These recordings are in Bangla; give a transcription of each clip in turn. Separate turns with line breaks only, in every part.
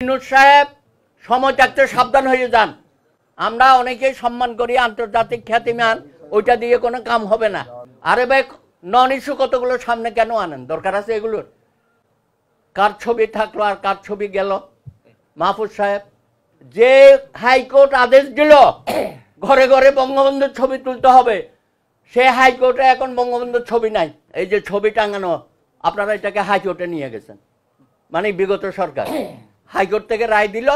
ইউনূস সাহেব সময় থাকতে সাবধান হয়ে যান। আমরা অনেকেই সম্মান করি, আন্তর্জাতিক খ্যাতিমান, ওইটা দিয়ে কোনো কাম হবে না। আরে ভাই, নন ইস্যু কতগুলো সামনে কেন আনেন? দরকার আছে এগুলোর? কার ছবি থাকলো আর কার ছবি গেল? মাহফুজ সাহেব যে হাইকোর্ট আদেশ দিল ঘরে ঘরে বঙ্গবন্ধুর ছবি তুলতে হবে, সে হাইকোর্টে এখন বঙ্গবন্ধুর ছবি নাই। এই যে ছবি টাঙানো, আপনারা এটাকে হাইকোর্টে নিয়ে গেছেন। মানে বিগত সরকার হাইকোর্ট থেকে রায় দিল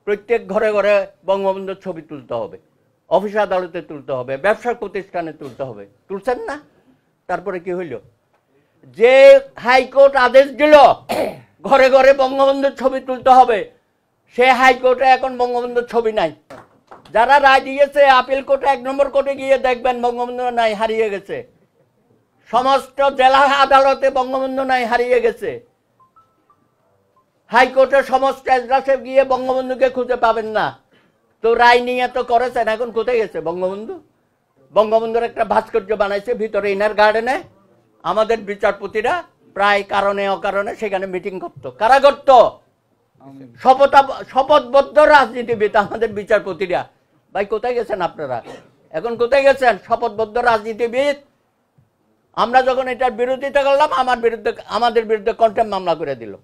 প্রত্যেক ঘরে ঘরে বঙ্গবন্ধুর ছবি তুলতে হবে, অফিস আদালতে তুলতে হবে, ব্যবসা প্রতিষ্ঠানে তুলতে হবে। তুলছেন না? তারপরে কি হইল? যে হাইকোর্ট আদেশ দিল ঘরে ঘরে বঙ্গবন্ধুর ছবি তুলতে হবে, সে হাইকোর্টে এখন বঙ্গবন্ধুর ছবি নাই। যারা রায় দিয়েছে আপিল কোর্টে, 1 নম্বর কোর্টে গিয়ে দেখবেন বঙ্গবন্ধু নাই, হারিয়ে গেছে। সমস্ত জেলা আদালতে বঙ্গবন্ধু নাই, হারিয়ে গেছে। হাইকোর্টের সমস্ত এজলাসে গিয়ে বঙ্গবন্ধুকে খুঁজে পাবেন না। তো রায় নিয়ে তো করেছেন, এখন কোথায় গেছে বঙ্গবন্ধু? বঙ্গবন্ধুর একটা ভাস্কর্য বানাইছে ভিতরে ইনার গার্ডেনে। আমাদের বিচারপতিরা প্রায় কারণে অকারণে সেখানে মিটিং করতো। কারা করতো? শপথবদ্ধ রাজনীতিবিদ আমাদের বিচারপতিরা। ভাই কোথায় গেছেন আপনারা? এখন কোথায় গেছেন শপথবদ্ধ রাজনীতিবিদ? আমরা যখন এটার বিরোধিতা করলাম, আমাদের বিরুদ্ধে কন্টেম্প মামলা করে দিল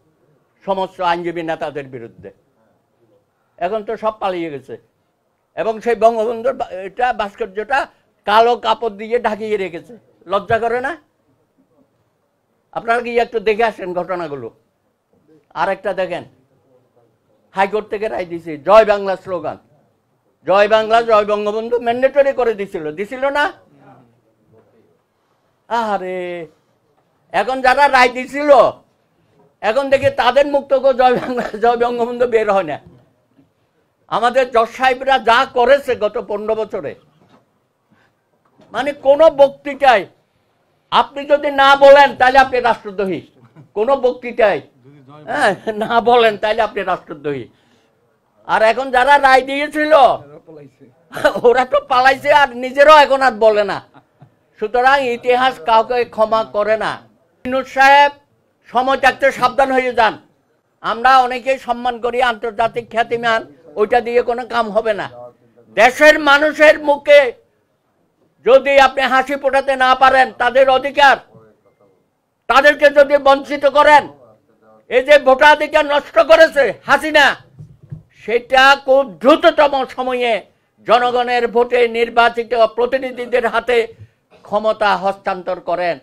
সমস্ত আইনজীবী নেতাদের বিরুদ্ধে। এখন তো সব পালিয়ে গেছে। এবং সেই বঙ্গবন্ধুর এটা ভাস্কর্যটা কালো কাপড় দিয়ে ঢাকিয়ে রেখেছে। লজ্জা করে না? আপনারা কি একটু দেখে আসেন ঘটনাগুলো। আর একটা দেখেন, হাইকোর্ট থেকে রায় দিয়েছে জয় বাংলা স্লোগান, জয় বাংলা জয় বঙ্গবন্ধু ম্যান্ডেটরি করে দিছিল না? আরে এখন যারা রায় দিছিল, এখন দেখি তাদের মুখ থেকে জয় বাংলা জয় বঙ্গবন্ধু বের হয় না। আমাদের জজ সাহেবরা যা করেছে গত 15 বছরে, মানে কোন বক্তৃতায় আপনি যদি না বলেন তাহলে আপনি রাষ্ট্রদ্রোহী। কোন বক্তৃতায় না বলেন তাহলে আপনি রাষ্ট্রদ্রোহী। আর এখন যারা রায় দিয়েছিল ওরা তো পালাইছে, আর নিজেরাও এখন আর বলে না। সুতরাং ইতিহাস কাউকে ক্ষমা করে না। ইউনূস সাহেব সময় থাকতে সাবধান হয়ে যান। আমরা অনেকেই সম্মান করি, আন্তর্জাতিক খ্যাতিমান, ওইটা দিয়ে কোনো কাম হবে না। দেশের মানুষের মুখে যদি আপনি হাসি ফোটাতে না পারেন, তাদের অধিকার, তাদেরকে যদি বঞ্চিত করেন, এই যে ভোটাধিকার নষ্ট করেছে হাসিনা, সেটা খুব দ্রুততম সময়ে জনগণের ভোটে নির্বাচিত প্রতিনিধিদের হাতে ক্ষমতা হস্তান্তর করেন।